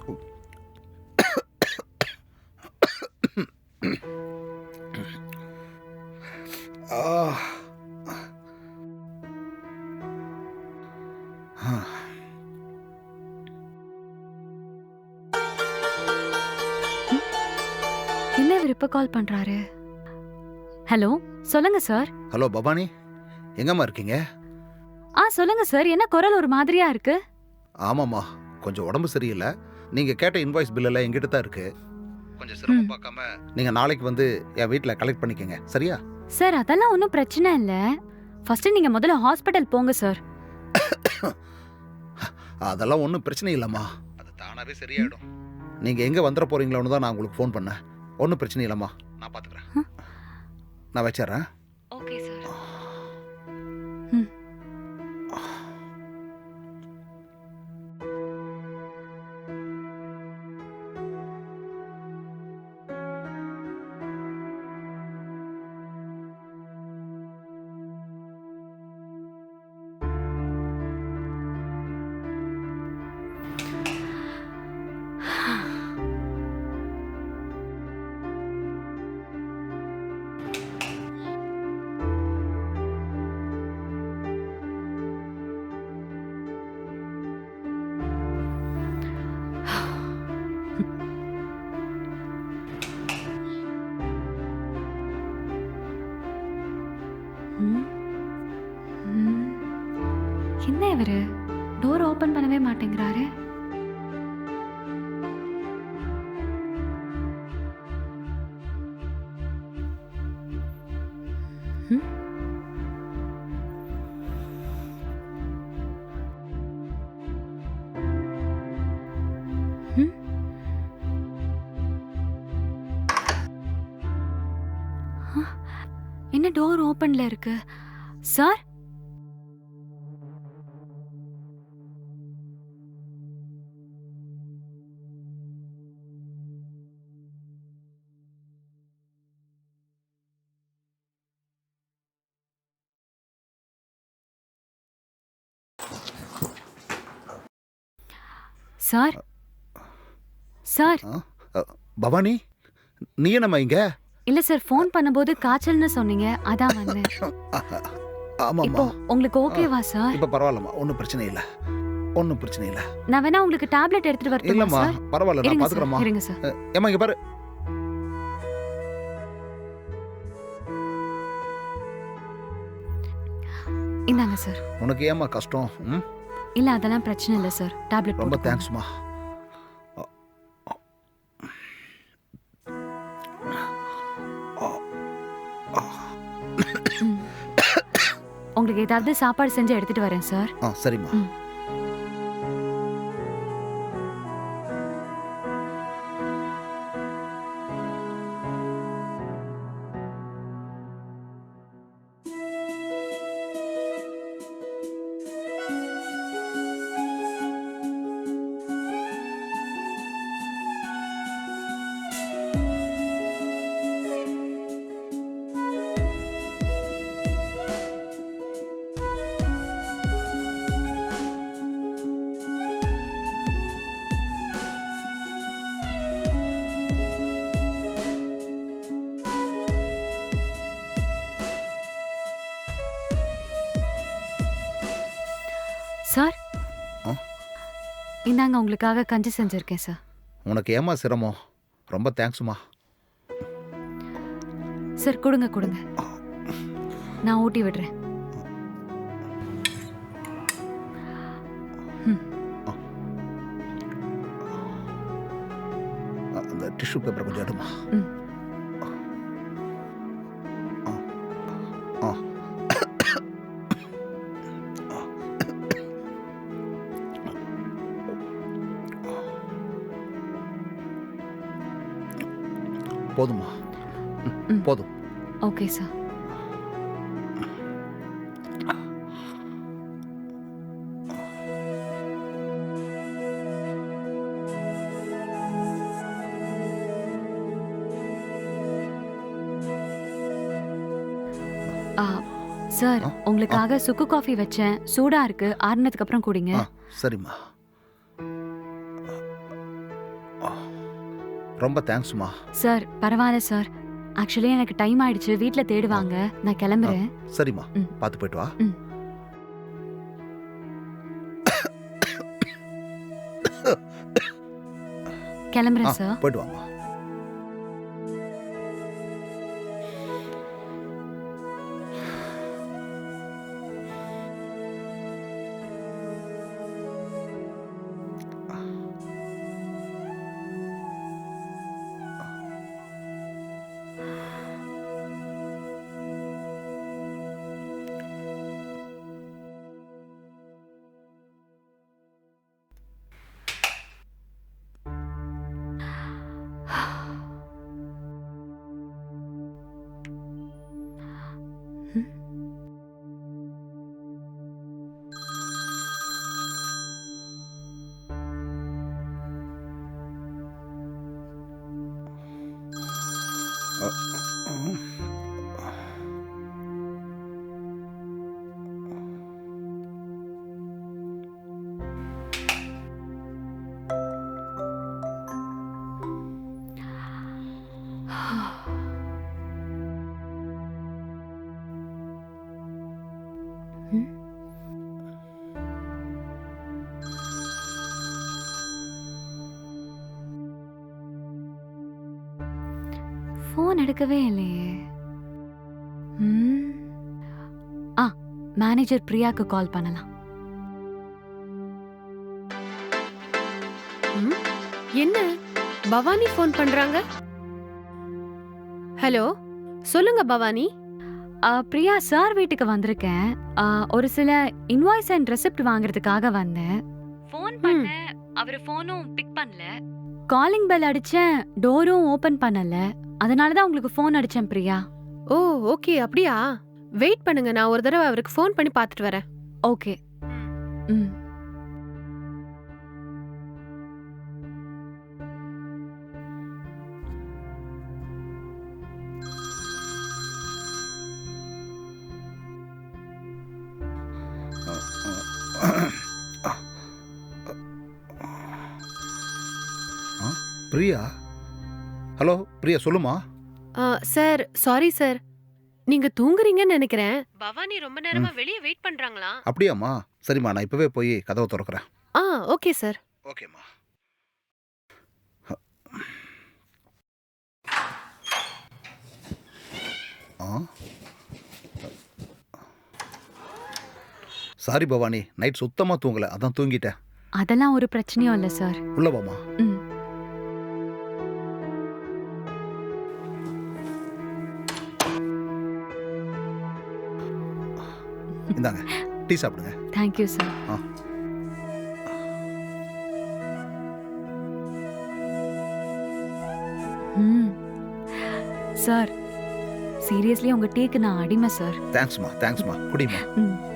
ஆ. என்ன இவர் இப்ப கால் பண்றாரு? ஹலோ, சொல்லுங்க சார். ஹலோ பவானி, எங்கம்மா இருக்கீங்க? சொல்லுங்க சார். என்ன குரல் ஒரு மாதிரியா இருக்கு? ஆமாம்மா, கொஞ்சம் உடம்பு சரியில்லை. நீங்க கேட்ட இன்வாய்ஸ் பில் எல்லாம் எங்கிட்ட தான் இருக்கு. கொஞ்சம் சிரமம் பார்க்காம நீங்க நாளைக்கு வந்து என் வீட்டில் கலெக்ட் பண்ணிக்கங்க, சரியா? சார் அதெல்லாம் ஒன்றும் பிரச்சனை இல்லை. ஃபர்ஸ்ட் நீங்க முதல்ல ஹாஸ்பிட்டல் போங்க சார். அதெல்லாம் ஒன்றும் பிரச்சனை இல்லைம்மா, அது தானாவே சரியாயிடும். நீங்க எங்க வந்துட போறீங்களோன்னு தான் நான் உங்களுக்கு ஃபோன் பண்ணேன். ஒன்றும் பிரச்சனை இல்லைம்மா, நான் பார்த்துக்கிறேன். நான் வச்சிடறேன். Okay sir. என்ன இவரு டோர் ஓபன் பண்ணவே மாட்டேங்கிறாரு? என்ன டோர் ஓபன்ல இருக்கு? Sir, sir, sir. பவானி, நீ என்னம்மா இங்க? இல்ல சார், ஃபோன் பண்ணும்போது காய்ச்சல்னு சொன்னீங்க, அதான் வந்தேன். ஆமாம்மா. இப்போ உங்களுக்கு ஓகேவா சார்? இப்போ பரவாயில்லம்மா, ஒன்றும் பிரச்சனை இல்லை, ஒன்றும் பிரச்சனை இல்லை. நான் வேணா உங்களுக்கு டேப்லெட் எடுத்துட்டு வரட்டுமா இல்லம்மா, சார்? பரவாயில்ல, நான் இருங்க சார், பார்த்துக்கிறேம்மா. இருங்க சார். ஏம்மா இங்க பாரு. இந்தாங்க சார். உனக்கு ஏம்மா கஷ்டம்? ம், இல்ல அதெல்லாம் பிரச்சனை இல்ல சார். டேப்லெட் ரொம்ப போட்டுக்கோங்க. தேங்க்ஸ்மா. ம். உங்களுக்கு ஏதாவது சாப்பாடு செஞ்சு எடுத்துட்டு வரேன் சார். சரிம்மா. ம். சார், இந்தாங்க உங்களுக்காக கஞ்சி செஞ்சிருக்கேன் சார். உனக்கு ஏம்மா சிரமம்? ரொம்ப தேங்க்ஸ்மா. சார் கொடுங்க கொடுங்க, நான் ஊட்டி விடுறேன். அந்த டிஷ்யூ பேப்பர் கொஞ்சம் எடுமா. ம். போதுமா? போதும். Okay sir. சார், உங்களுக்காக சுக்கு காஃபி வச்சேன், சூடா இருக்கு, ஆறுனதுக்கு அப்புறம் குடிங்க. சரிம்மா. ரொம்ப தேங்க்ஸ்மா. சார் பரவாயில்ல சார். ஆக்சுவலி எனக்கு டைம் ஆயிடுச்சு, வீட்ல தேடுவாங்க. நான் கிளம்புறேன். சரிம்மா, ம். பார்த்து போயிட்டு வா. ம். கிளம்புறேன் சார். போயிட்டு வாம்மா. ஃபோன் எடுக்கவே இல்லையே. ம். ஆ, மேனேஜர் பிரியாக்கு கால் பண்ணலாம். என்ன பவானி ஃபோன் பண்றாங்க? ஹலோ, சொல்லுங்க பவானி. பிரியா சார் வீட்டுக்கு வந்திருக்கேன். ஒரு சில இன்வாய்ஸ் அண்ட் ரெசிப்ட் வாங்குறதுக்காக வந்தேன். ஃபோன் பண்ணேன், அவர் ஃபோனும் பிக் பண்ணல. காலிங் பெல் அடிச்சேன், டோரும் ஓபன் பண்ணல. அதனால தான் உங்களுக்கு ஃபோன் அடிச்சேன் பிரியா. ஓ ஓகே, அப்படியா? வெயிட் பண்ணுங்க, நான் ஒரு தடவை அவருக்கு ஃபோன் பண்ணி பார்த்துட்டு வரேன். ஓகே. ம். பிரியா, ஹலோ பிரியா, சொல்லுமா. சார், சாரி சார், நீங்க தூங்குறீங்கன்னு நினைக்கிறேன். பவானி ரொம்ப நேரமா வெளியே வெயிட் பண்றாங்களா? அப்படியாம்மா? சரிம்மா, நான் இப்பவே போய் கதவை திறக்கிறேன். Okay sir. ஓகேம்மா. சாரி பவானி, நைட் சுத்தமா தூங்கல, அதான் தூங்கிட்டேன். அதெல்லாம் ஒரு பிரச்சனையும் இல்ல சார். உள்ள வாம்மா. ம். இந்தாங்க, டீ சாப்பிடுங்க. Thank you sir. ஆ. ம். சார், சீரியஸ்லி உங்க டீக்கு நான் அடிமை சார். தேங்க்ஸ்மா, தேங்க்ஸ்மா. குடிமா. ம்.